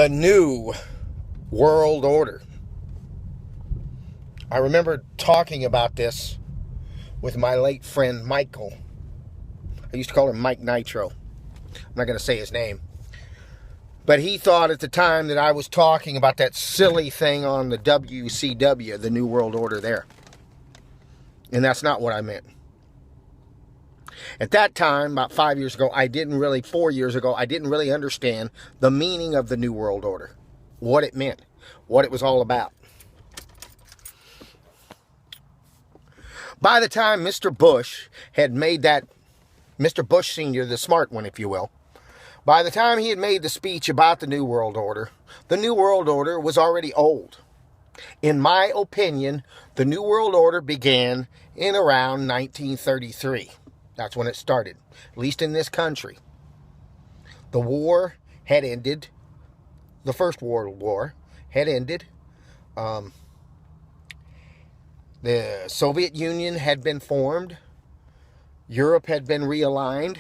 A new world order. I remember talking about this with my late friend Michael. I used to call him Mike Nitro. I'm not going to say his name. But he thought at the time that I was talking about that silly thing on the WCW, the New World Order there. And that's not what I meant. At that time, about 4 years ago, I didn't really understand the meaning of the New World Order. What it meant. What it was all about. By the time Mr. Bush had made that, Mr. Bush Sr., the smart one, if you will, by the time he had made the speech about the New World Order, the New World Order was already old. In my opinion, the New World Order began in around 1933. That's when it started, at least in this country. The war had ended. The First World War had ended. The Soviet Union had been formed. Europe had been realigned.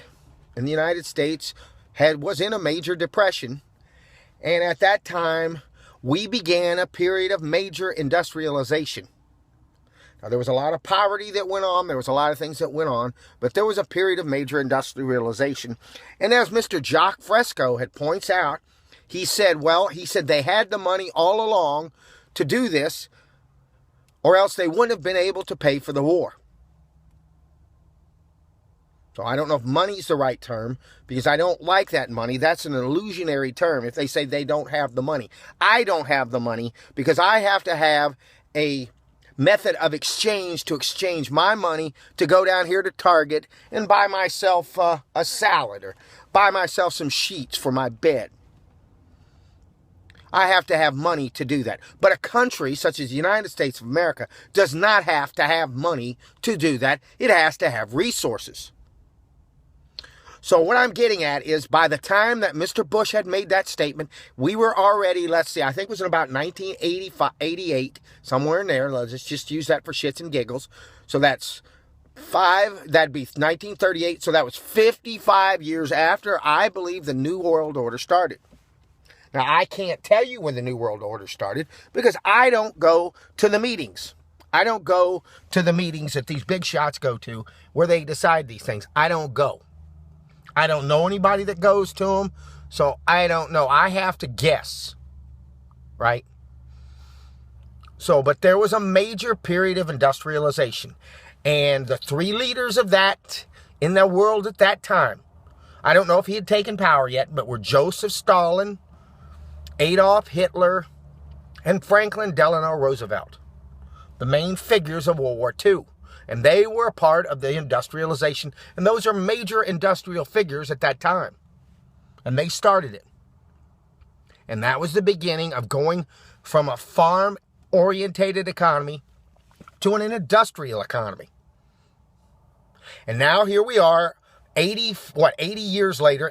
And the United States was in a major depression. And at that time, we began a period of major industrialization. Now, there was a lot of poverty that went on. There was a lot of things that went on. But there was a period of major industrialization. And as Mr. Jacques Fresco had points out, he said they had the money all along to do this, or else they wouldn't have been able to pay for the war. So I don't know if money's the right term, because I don't like that money. That's an illusionary term if they say they don't have the money. I don't have the money because I have to have a method of exchange to exchange my money to go down here to Target and buy myself a salad or buy myself some sheets for my bed. I have to have money to do that. But a country such as the United States of America does not have to have money to do that. It has to have resources. So what I'm getting at is by the time that Mr. Bush had made that statement, we were already, I think it was in about 1988, somewhere in there. Let's just use that for shits and giggles. So that'd be 1938. So that was 55 years after, I believe, the New World Order started. Now, I can't tell you when the New World Order started because I don't go to the meetings. I don't go to the meetings that these big shots go to where they decide these things. I don't go. I don't know anybody that goes to them, so I don't know. I have to guess, right? So, but there was a major period of industrialization, and the three leaders of that in the world at that time, I don't know if he had taken power yet, but were Joseph Stalin, Adolf Hitler, and Franklin Delano Roosevelt, the main figures of World War II. And they were a part of the industrialization. And those are major industrial figures at that time. And they started it. And that was the beginning of going from a farm-orientated economy to an industrial economy. And now here we are, 81 years later,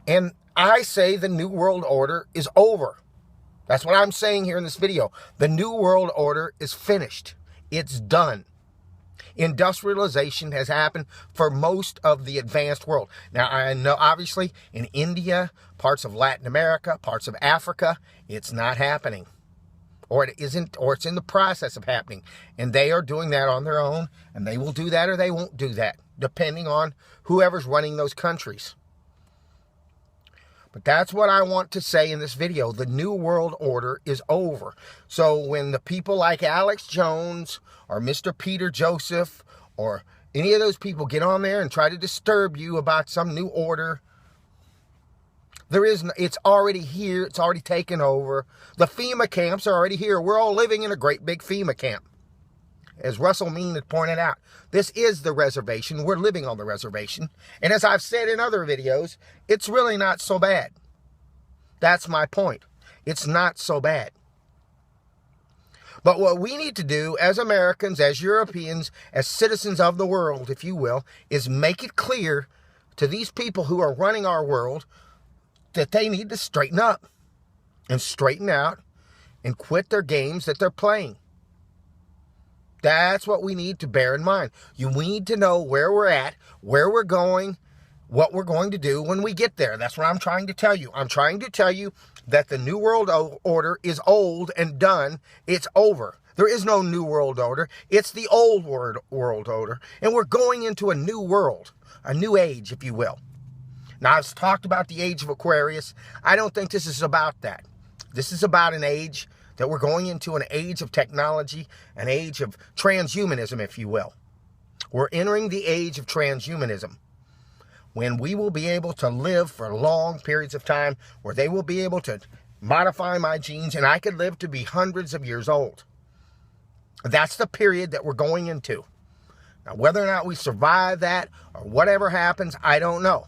and I say the New World Order is over. That's what I'm saying here in this video. The New World Order is finished. It's done. Industrialization has happened for most of the advanced world. Now, I know, obviously, in India, parts of Latin America, parts of Africa, it's not happening. Or it isn't, or it's in the process of happening. And they are doing that on their own, and they will do that or they won't do that, depending on whoever's running those countries. But that's what I want to say in this video. The New World Order is over. So when the people like Alex Jones or Mr. Peter Joseph or any of those people get on there and try to disturb you about some new order, it's already here. It's already taken over. The FEMA camps are already here. We're all living in a great big FEMA camp. As Russell Mean had pointed out, this is the reservation. We're living on the reservation. And as I've said in other videos, it's really not so bad. That's my point. It's not so bad. But what we need to do as Americans, as Europeans, as citizens of the world, if you will, is make it clear to these people who are running our world that they need to straighten up and straighten out and quit their games that they're playing. That's what we need to bear in mind. We need to know where we're at, where we're going, what we're going to do when we get there. That's what I'm trying to tell you. I'm trying to tell you that the New World Order is old and done. It's over. There is no New World Order. It's the old world order. And we're going into a new world, a new age, if you will. Now, I've talked about the age of Aquarius. I don't think this is about that. This is about an age that we're going into, an age of technology, an age of transhumanism, if you will. We're entering the age of transhumanism, when we will be able to live for long periods of time, where they will be able to modify my genes, and I could live to be hundreds of years old. That's the period that we're going into. Now, whether or not we survive that, or whatever happens, I don't know.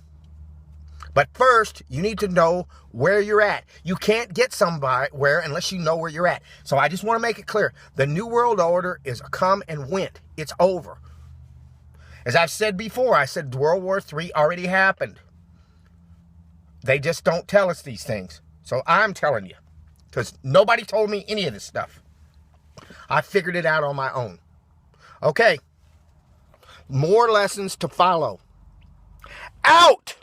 But first, you need to know where you're at. You can't get somewhere unless you know where you're at. So I just want to make it clear. The New World Order is a come and went. It's over. As I've said before, I said World War III already happened. They just don't tell us these things. So I'm telling you, because nobody told me any of this stuff. I figured it out on my own. Okay. More lessons to follow. Out!